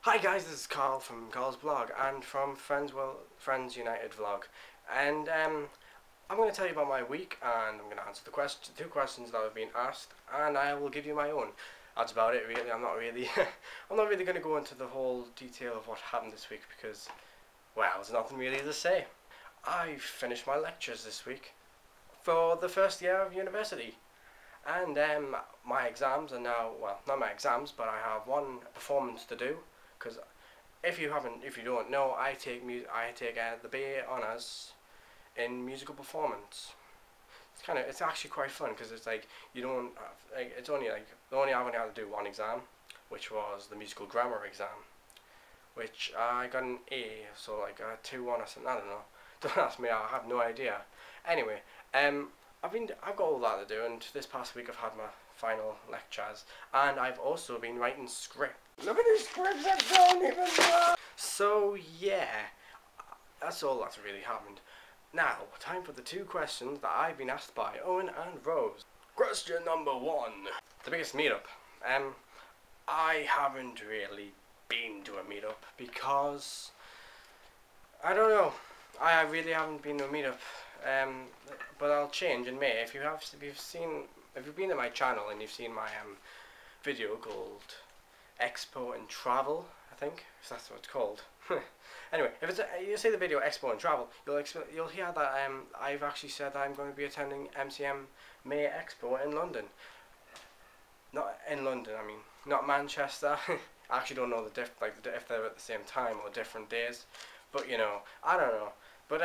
Hi guys, this is Karl from Karl's blog and from Friends United vlog, and I'm going to tell you about my week, and I'm going to answer the two questions that have been asked, and I will give you my own. That's about it, really. I'm not really I'm not really going to go into the whole detail of what happened this week because, well, there's nothing really to say. I finished my lectures this week for the first year of university. And my exams are now, well, not my exams, but I have one performance to do. Because if you don't know, I take the BA honours in musical performance. It's actually quite fun because it's like you don't have, like I've only had to do one exam, which was the musical grammar exam, which I got an A, so like a 2-1 or something. I don't know. Don't ask me. I have no idea. Anyway, I've got all that to do, and this past week I've had my final lectures, and I've also been writing script. Look at these scripts I don't even know. So yeah, that's all that's really happened. Now, time for the two questions that I've been asked by Owen and Rose. Question number 1: the biggest meetup. I haven't really been to a meetup because I don't know. I really haven't been to a meetup. But I'll change in May. If you've been to my channel and you've seen my video called Expo and Travel, I think, if that's what it's called. Anyway, if you see the video Expo and Travel, you'll hear that I've actually said that I'm going to be attending MCM May Expo in London. Not in London, I mean, not Manchester. I actually don't know if they're at the same time or different days, but you know, I don't know. But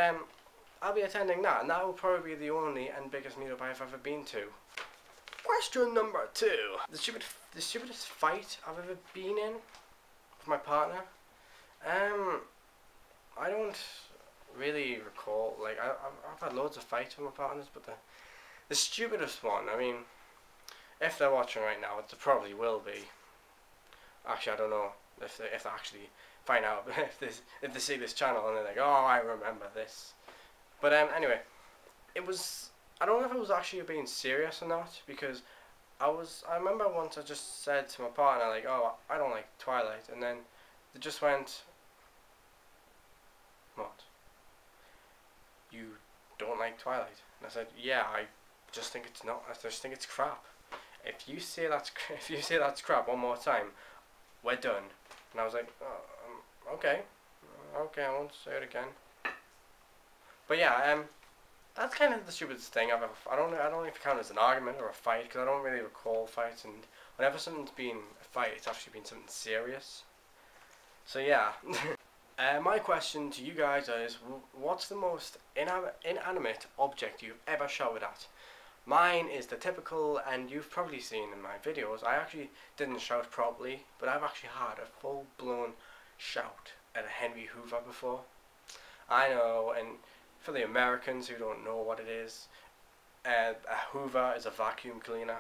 I'll be attending that, and that will probably be the only and biggest meetup I've ever been to. Question number 2: the stupidest fight I've ever been in with my partner. I don't really recall. Like I've had loads of fights with my partners, but the stupidest one, I mean, if they're watching right now, it probably will be. Actually, I don't know if they actually find out if they see this channel and they're like, oh, I remember this. But anyway, I don't know if it was actually being serious or not, because I remember once I just said to my partner, like, oh, I don't like Twilight, and then they just went, what? You don't like Twilight? And I said, yeah, I just think it's not. I just think it's crap. If you say that's crap one more time, we're done. And I was like, oh, okay, I won't say it again. But yeah, that's kind of the stupidest thing I've ever. I don't know if it counts as an argument or a fight, because I don't really recall fights. And whenever something's been a fight, it's actually been something serious. So yeah. My question to you guys is, what's the most inanimate object you've ever shouted at? Mine is the typical, and you've probably seen in my videos, I actually didn't shout properly, but I've actually had a full-blown shout at a Henry Hoover before. I know, and for the Americans who don't know what it is, a Hoover is a vacuum cleaner.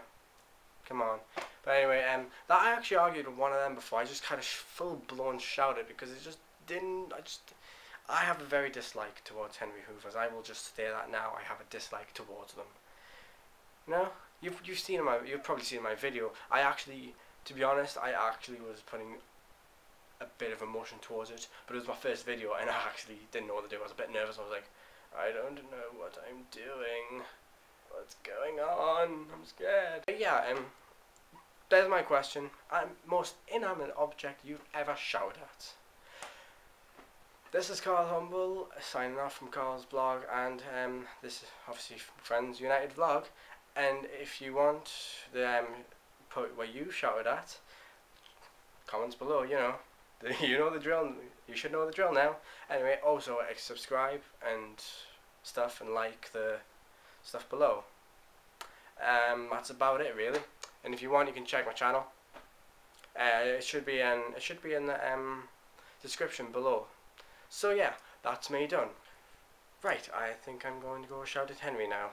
Come on. But anyway, that I actually argued with one of them before. I just kind of full-blown shouted because it just didn't. I have a very dislike towards Henry Hoovers. I will just say that now. I have a dislike towards them. No, you've probably seen my video. To be honest, I actually was putting a bit of emotion towards it, but it was my first video, and I actually didn't know what to do. I was a bit nervous. I was like, I don't know what I'm doing. What's going on? I'm scared. But yeah, there's my question. Most inanimate object you've ever shouted at. This is Karl Humble signing off from Karl's blog, and this is obviously Friends United vlog. And if you want the put where you shouted at, comments below. You know, you know the drill. You should know the drill now. Anyway, also subscribe and stuff, and like the stuff below. That's about it really. And if you want, you can check my channel. It should be in the description below. So yeah, that's me done. Right, I think I'm going to go shout at Henry now.